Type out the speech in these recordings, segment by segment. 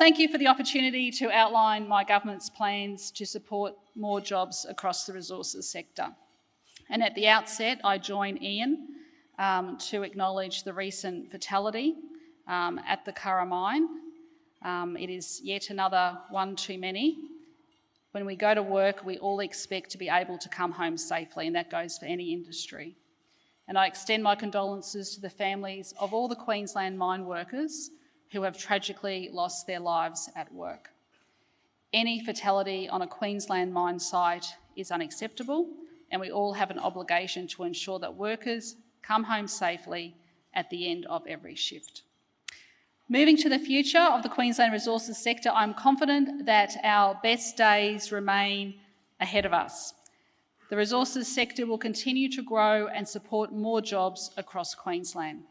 thank you for the opportunity to outline my government's plans to support more jobs across the resources sector. And at the outset, I join Ian to acknowledge the recent fatality at the Curragh mine. It is yet another one too many. When we go to work, we all expect to be able to come home safely, and that goes for any industry. And I extend my condolences to the families of all the Queensland mine workers who have tragically lost their lives at work. Any fatality on a Queensland mine site is unacceptable, and we all have an obligation to ensure that workers come home safely at the end of every shift. Moving to the future of the Queensland resources sector, I'm confident that our best days remain ahead of us. The resources sector will continue to grow and support more jobs across Queensland.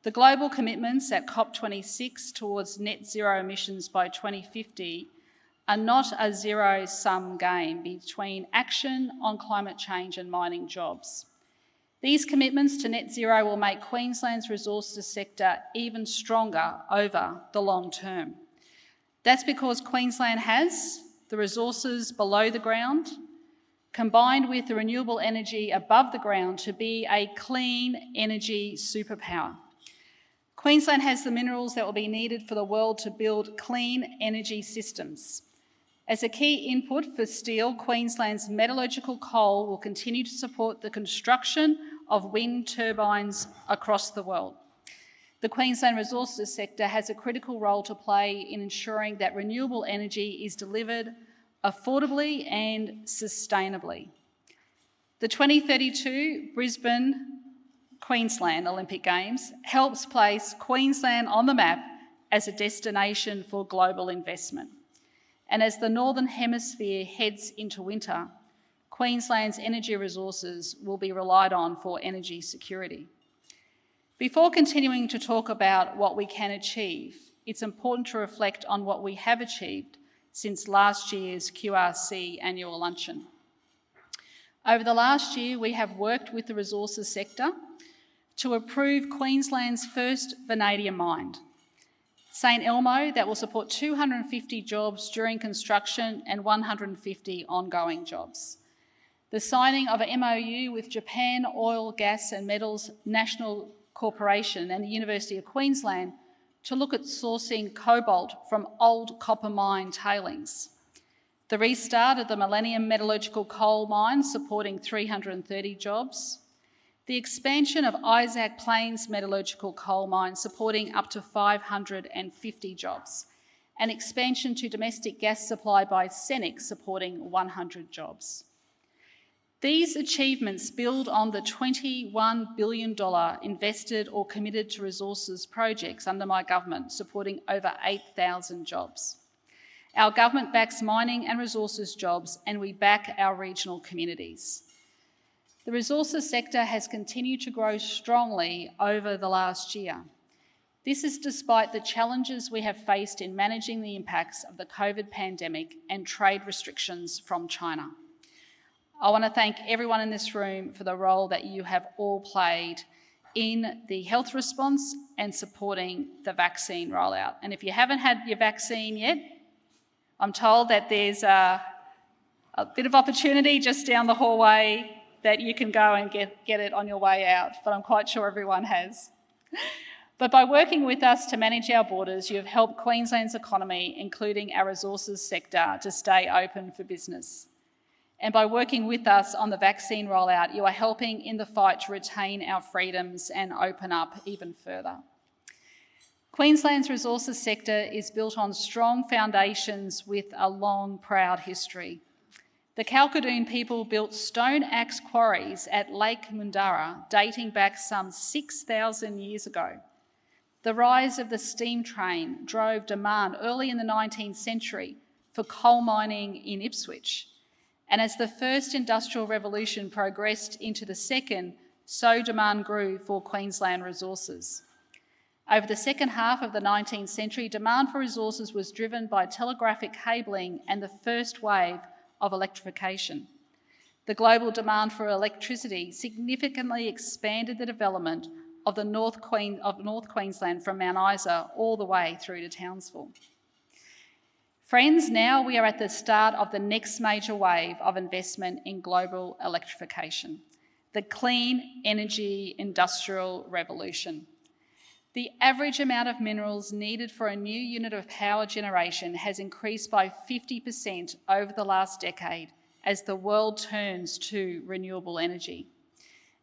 The global commitments at COP26 towards net zero emissions by 2050 are not a zero-sum game between action on climate change and mining jobs. These commitments to net zero will make Queensland's resources sector even stronger over the long term. That's because Queensland has the resources below the ground, combined with the renewable energy above the ground to be a clean energy superpower. Queensland has the minerals that will be needed for the world to build clean energy systems. As a key input for steel, Queensland's metallurgical coal will continue to support the construction of wind turbines across the world. The Queensland resources sector has a critical role to play in ensuring that renewable energy is delivered affordably and sustainably. The 2032 Brisbane Queensland Olympic Games helps place Queensland on the map as a destination for global investment. And as the Northern Hemisphere heads into winter, Queensland's energy resources will be relied on for energy security. Before continuing to talk about what we can achieve, it's important to reflect on what we have achieved since last year's QRC annual luncheon. Over the last year, we have worked with the resources sector to approve Queensland's first vanadium mine, St Elmo, that will support 250 jobs during construction and 150 ongoing jobs. The signing of an MOU with Japan Oil, Gas and Metals National Corporation and the University of Queensland to look at sourcing cobalt from old copper mine tailings. The restart of the Millennium Metallurgical Coal Mine supporting 330 jobs. The expansion of Isaac Plains Metallurgical Coal Mine supporting up to 550 jobs. And expansion to domestic gas supply by Senex supporting 100 jobs. These achievements build on the $21 billion invested or committed to resources projects under my government, supporting over 8,000 jobs. Our government backs mining and resources jobs, and we back our regional communities. The resources sector has continued to grow strongly over the last year. This is despite the challenges we have faced in managing the impacts of the COVID pandemic and trade restrictions from China. I want to thank everyone in this room for the role that you have all played in the health response and supporting the vaccine rollout. And if you haven't had your vaccine yet, I'm told that there's a bit of opportunity just down the hallway that you can go and get it on your way out, but I'm quite sure everyone has. But by working with us to manage our borders, you have helped Queensland's economy, including our resources sector, to stay open for business. And by working with us on the vaccine rollout, you are helping in the fight to retain our freedoms and open up even further. Queensland's resources sector is built on strong foundations with a long, proud history. The Kalkadoon people built stone axe quarries at Lake Mundara, dating back some 6,000 years ago. The rise of the steam train drove demand early in the 19th century for coal mining in Ipswich. And as the first industrial revolution progressed into the second, so demand grew for Queensland resources. Over the second half of the 19th century, demand for resources was driven by telegraphic cabling and the first wave of electrification. The global demand for electricity significantly expanded the development of North Queensland from Mount Isa all the way through to Townsville. Friends, now we are at the start of the next major wave of investment in global electrification, the clean energy industrial revolution. The average amount of minerals needed for a new unit of power generation has increased by 50% over the last decade as the world turns to renewable energy.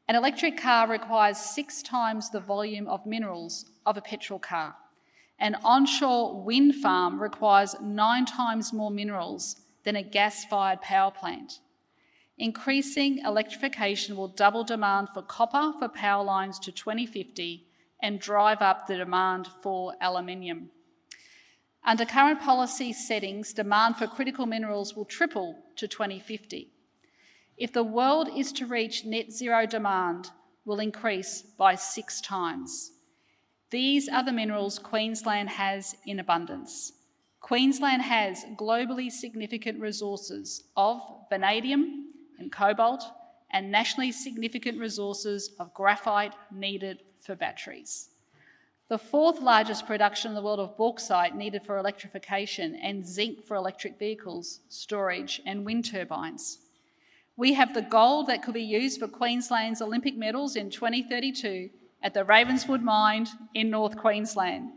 An electric car requires 6 times the volume of minerals of a petrol car. An onshore wind farm requires 9 times more minerals than a gas-fired power plant. Increasing electrification will double demand for copper for power lines to 2050 and drive up the demand for aluminium. Under current policy settings, demand for critical minerals will triple to 2050. If the world is to reach net zero, demand will increase by 6 times. These are the minerals Queensland has in abundance. Queensland has globally significant resources of vanadium and cobalt and nationally significant resources of graphite needed for batteries. The 4th largest production in the world of bauxite needed for electrification and zinc for electric vehicles, storage and wind turbines. We have the gold that could be used for Queensland's Olympic medals in 2032 at the Ravenswood Mine in North Queensland.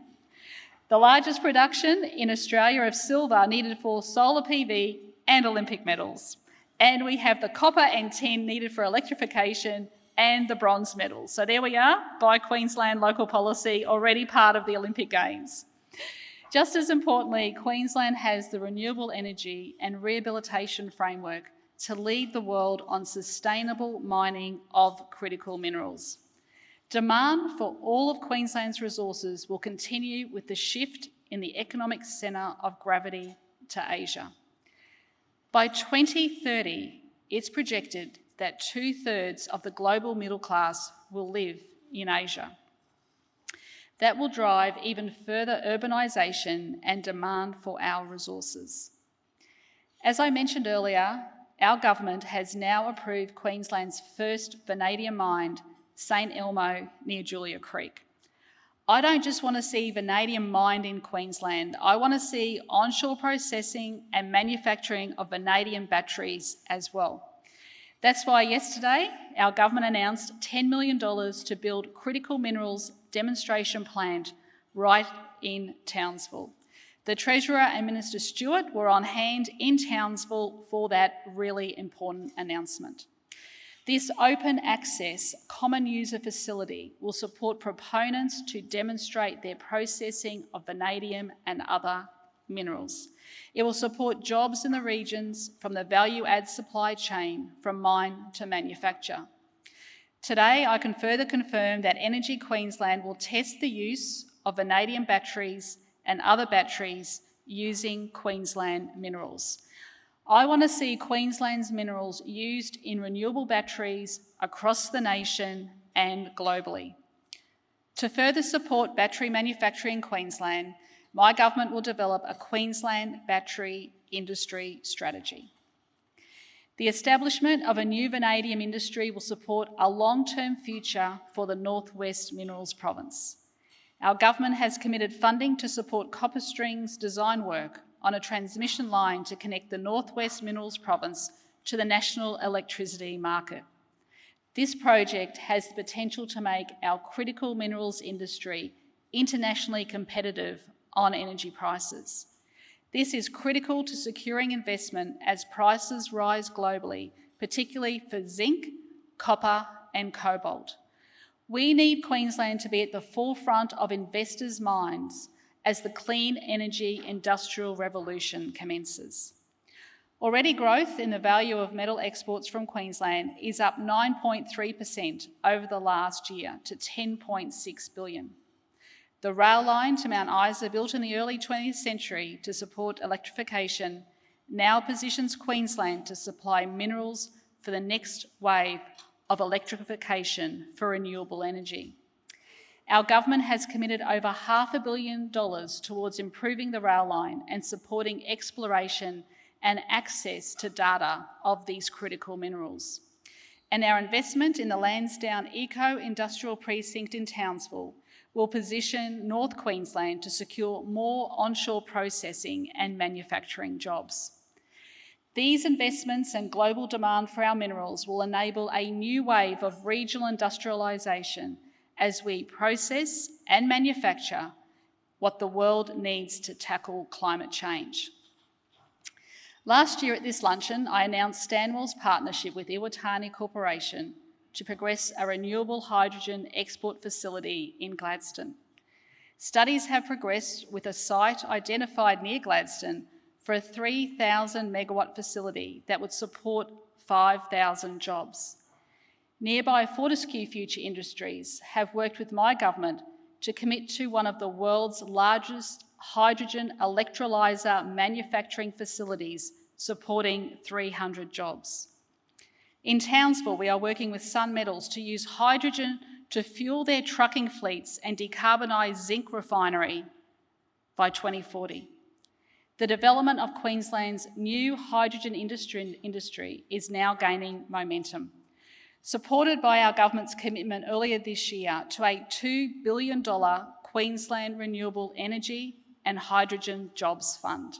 The largest production in Australia of silver needed for solar PV and Olympic medals. And we have the copper and tin needed for electrification and the bronze medals. So there we are, by Queensland local policy, already part of the Olympic Games. Just as importantly, Queensland has the renewable energy and rehabilitation framework to lead the world on sustainable mining of critical minerals. Demand for all of Queensland's resources will continue with the shift in the economic centre of gravity to Asia. By 2030, it's projected that 2/3 of the global middle class will live in Asia. That will drive even further urbanisation and demand for our resources. As I mentioned earlier, our government has now approved Queensland's first vanadium mine, St Elmo, near Julia Creek. I don't just want to see vanadium mined in Queensland, I want to see onshore processing and manufacturing of vanadium batteries as well. That's why yesterday our government announced $10 million to build critical minerals demonstration plant right in Townsville. The Treasurer and Minister Stewart were on hand in Townsville for that really important announcement. This open access common user facility will support proponents to demonstrate their processing of vanadium and other minerals. It will support jobs in the regions from the value-add supply chain from mine to manufacture. Today, I can further confirm that Energy Queensland will test the use of vanadium batteries and other batteries using Queensland minerals. I want to see Queensland's minerals used in renewable batteries across the nation and globally. To further support battery manufacturing in Queensland, my government will develop a Queensland battery industry strategy. The establishment of a new vanadium industry will support a long-term future for the Northwest Minerals Province. Our government has committed funding to support copper strings design work on a transmission line to connect the Northwest Minerals Province to the national electricity market. This project has the potential to make our critical minerals industry internationally competitive on energy prices. This is critical to securing investment as prices rise globally, particularly for zinc, copper and cobalt. We need Queensland to be at the forefront of investors' minds as the clean energy industrial revolution commences. Already growth in the value of metal exports from Queensland is up 9.3% over the last year to $10.6 billion. The rail line to Mount Isa, built in the early 20th century to support electrification, now positions Queensland to supply minerals for the next wave of electrification for renewable energy. Our government has committed over $500 million towards improving the rail line and supporting exploration and access to data of these critical minerals. And our investment in the Lansdowne Eco-Industrial Precinct in Townsville will position North Queensland to secure more onshore processing and manufacturing jobs. These investments and global demand for our minerals will enable a new wave of regional industrialisation as we process and manufacture what the world needs to tackle climate change. Last year at this luncheon, I announced Stanwell's partnership with Iwatani Corporation to progress a renewable hydrogen export facility in Gladstone. Studies have progressed with a site identified near Gladstone for a 3,000 megawatt facility that would support 5,000 jobs. Nearby Fortescue Future Industries have worked with my government to commit to one of the world's largest hydrogen electrolyser manufacturing facilities supporting 300 jobs. In Townsville, we are working with Sun Metals to use hydrogen to fuel their trucking fleets and decarbonise zinc refinery by 2040. The development of Queensland's new hydrogen industry is now gaining momentum, supported by our government's commitment earlier this year to a $2 billion Queensland Renewable Energy and Hydrogen Jobs Fund.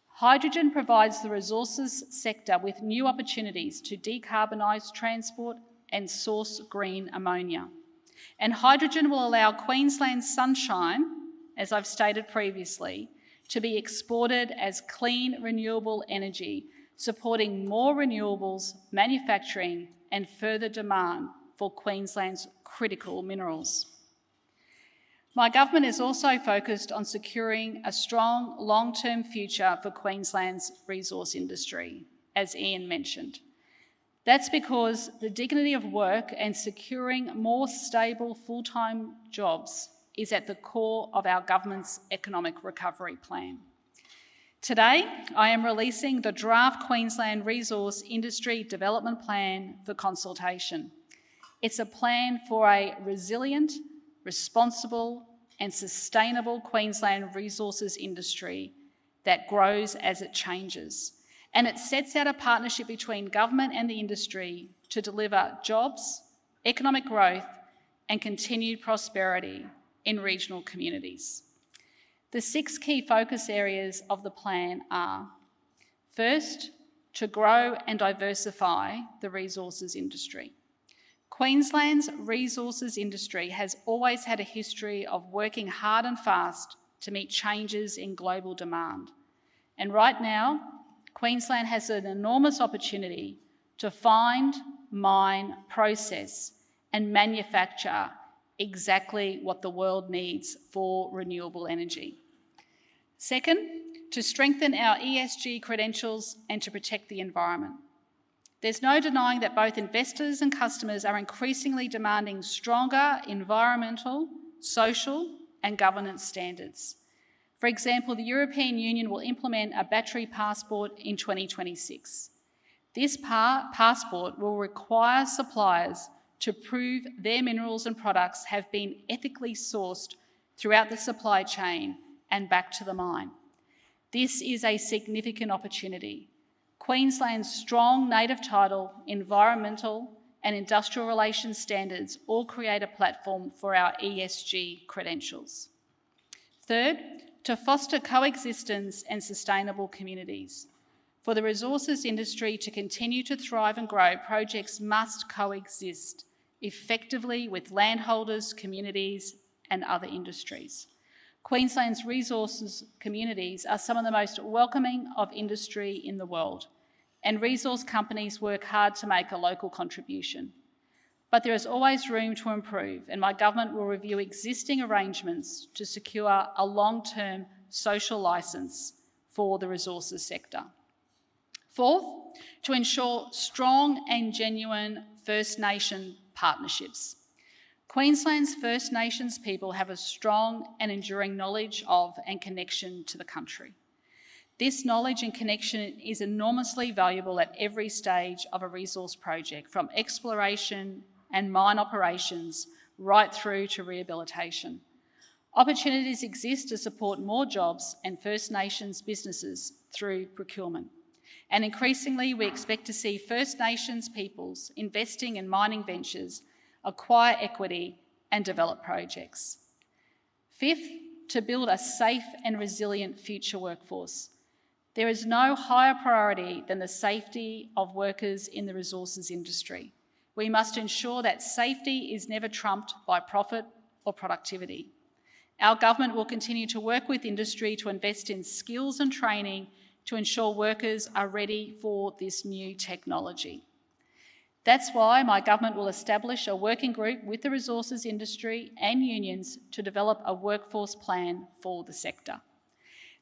Hydrogen provides the resources sector with new opportunities to decarbonise transport and source green ammonia. And hydrogen will allow Queensland's sunshine, as I've stated previously, to be exported as clean renewable energy, supporting more renewables, manufacturing and further demand for Queensland's critical minerals. My government is also focused on securing a strong long-term future for Queensland's resource industry, as Ian mentioned. That's because the dignity of work and securing more stable full-time jobs is at the core of our government's economic recovery plan. Today, I am releasing the draft Queensland Resource Industry Development Plan for consultation. It's a plan for a resilient, responsible and sustainable Queensland resources industry that grows as it changes. And it sets out a partnership between government and the industry to deliver jobs, economic growth and continued prosperity in regional communities. The 6 key focus areas of the plan are: first, to grow and diversify the resources industry. Queensland's resources industry has always had a history of working hard and fast to meet changes in global demand. And right now, Queensland has an enormous opportunity to find, mine, process and manufacture exactly what the world needs for renewable energy. Second, to strengthen our ESG credentials and to protect the environment. There's no denying that both investors and customers are increasingly demanding stronger environmental, social and governance standards. For example, the European Union will implement a battery passport in 2026. This passport will require suppliers to prove their minerals and products have been ethically sourced throughout the supply chain and back to the mine. This is a significant opportunity. Queensland's strong native title, environmental and industrial relations standards all create a platform for our ESG credentials. Third, to foster coexistence and sustainable communities. For the resources industry to continue to thrive and grow, projects must coexist effectively with landholders, communities and other industries. Queensland's resources communities are some of the most welcoming of industry in the world, and resource companies work hard to make a local contribution. But there is always room to improve, and my government will review existing arrangements to secure a long-term social licence for the resources sector. Fourth, to ensure strong and genuine First Nation partnerships. Queensland's First Nations people have a strong and enduring knowledge of and connection to the country. This knowledge and connection is enormously valuable at every stage of a resource project, from exploration and mine operations right through to rehabilitation. Opportunities exist to support more jobs and First Nations businesses through procurement. And increasingly, we expect to see First Nations peoples investing in mining ventures acquire equity and develop projects. Fifth, to build a safe and resilient future workforce. There is no higher priority than the safety of workers in the resources industry. We must ensure that safety is never trumped by profit or productivity. Our government will continue to work with industry to invest in skills and training to ensure workers are ready for this new technology. That's why my government will establish a working group with the resources industry and unions to develop a workforce plan for the sector.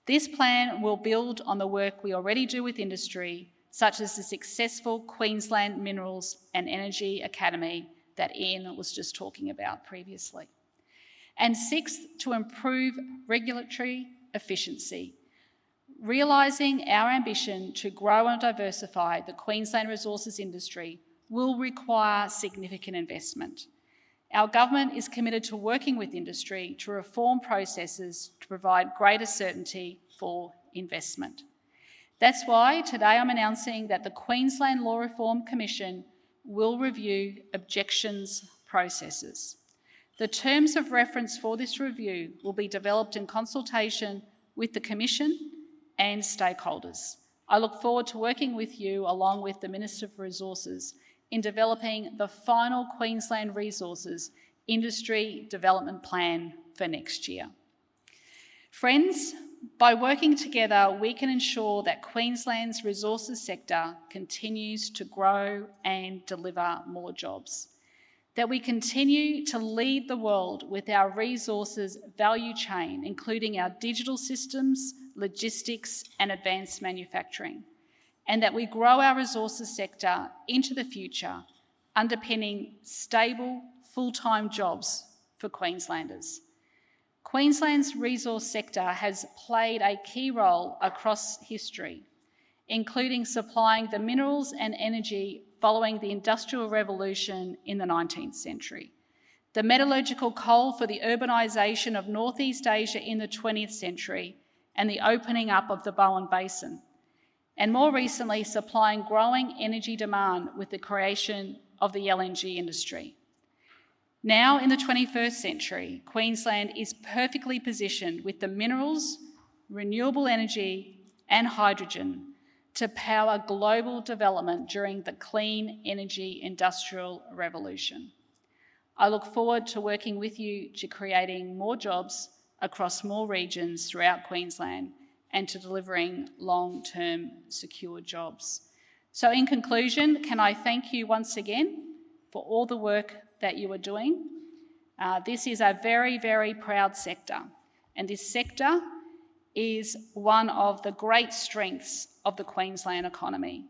This plan will build on the work we already do with industry, such as the successful Queensland Minerals and Energy Academy that Ian was just talking about previously. And sixth, to improve regulatory efficiency. Realising our ambition to grow and diversify the Queensland resources industry will require significant investment. Our government is committed to working with industry to reform processes to provide greater certainty for investment. That's why today I'm announcing that the Queensland Law Reform Commission will review objections processes. The terms of reference for this review will be developed in consultation with the Commission and stakeholders. I look forward to working with you along with the Minister for Resources in developing the final Queensland Resources Industry Development Plan for next year. Friends, by working together, we can ensure that Queensland's resources sector continues to grow and deliver more jobs, that we continue to lead the world with our resources value chain, including our digital systems, logistics, and advanced manufacturing, and that we grow our resources sector into the future, underpinning stable, full-time jobs for Queenslanders. Queensland's resource sector has played a key role across history, including supplying the minerals and energy following the Industrial Revolution in the 19th century, the metallurgical coal for the urbanisation of Northeast Asia in the 20th century, and the opening up of the Bowen Basin, and more recently supplying growing energy demand with the creation of the LNG industry. Now in the 21st century, Queensland is perfectly positioned with the minerals, renewable energy and hydrogen to power global development during the clean energy industrial revolution. I look forward to working with you to creating more jobs across more regions throughout Queensland and to delivering long-term secure jobs. So in conclusion, can I thank you once again for all the work that you are doing. This is a very, very proud sector, and this sector is one of the great strengths of the Queensland economy.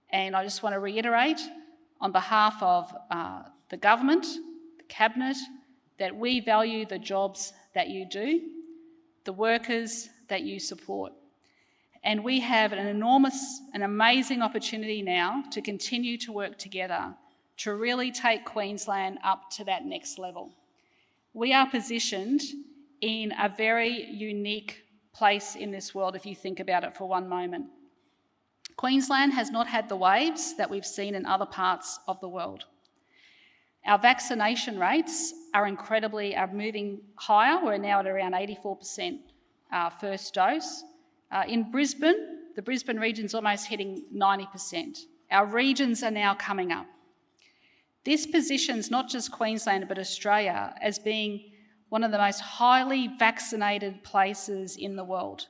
And I just want to reiterate on behalf of the government, the cabinet, that we value the jobs that you do, the workers that you support. And we have an amazing opportunity now to continue to work together to really take Queensland up to that next level. We are positioned in a very unique place in this world if you think about it for one moment. Queensland has not had the waves that we've seen in other parts of the world. Our vaccination rates are moving higher. We're now at around 84% first dose. In Brisbane, the Brisbane region's almost hitting 90%. Our regions are now coming up. This positions not just Queensland but Australia as being one of the most highly vaccinated places in the world.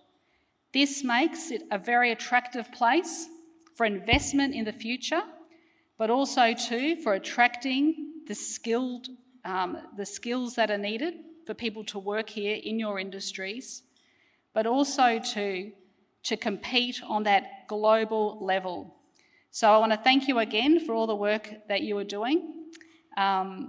This makes it a very attractive place for investment in the future, but also too for attracting the skills that are needed for people to work here in your industries, but also to compete on that global level. So I want to thank you again for all the work that you are doing. I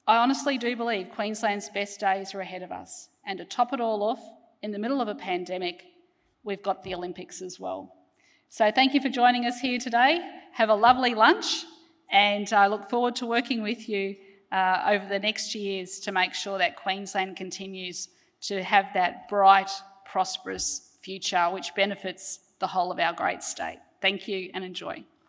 honestly do believe Queensland's best days are ahead of us. And to top it all off, in the middle of a pandemic, we've got the Olympics as well. So thank you for joining us here today. Have a lovely lunch, and I look forward to working with you over the next years to make sure that Queensland continues to have that bright, prosperous future which benefits the whole of our great state. Thank you and enjoy.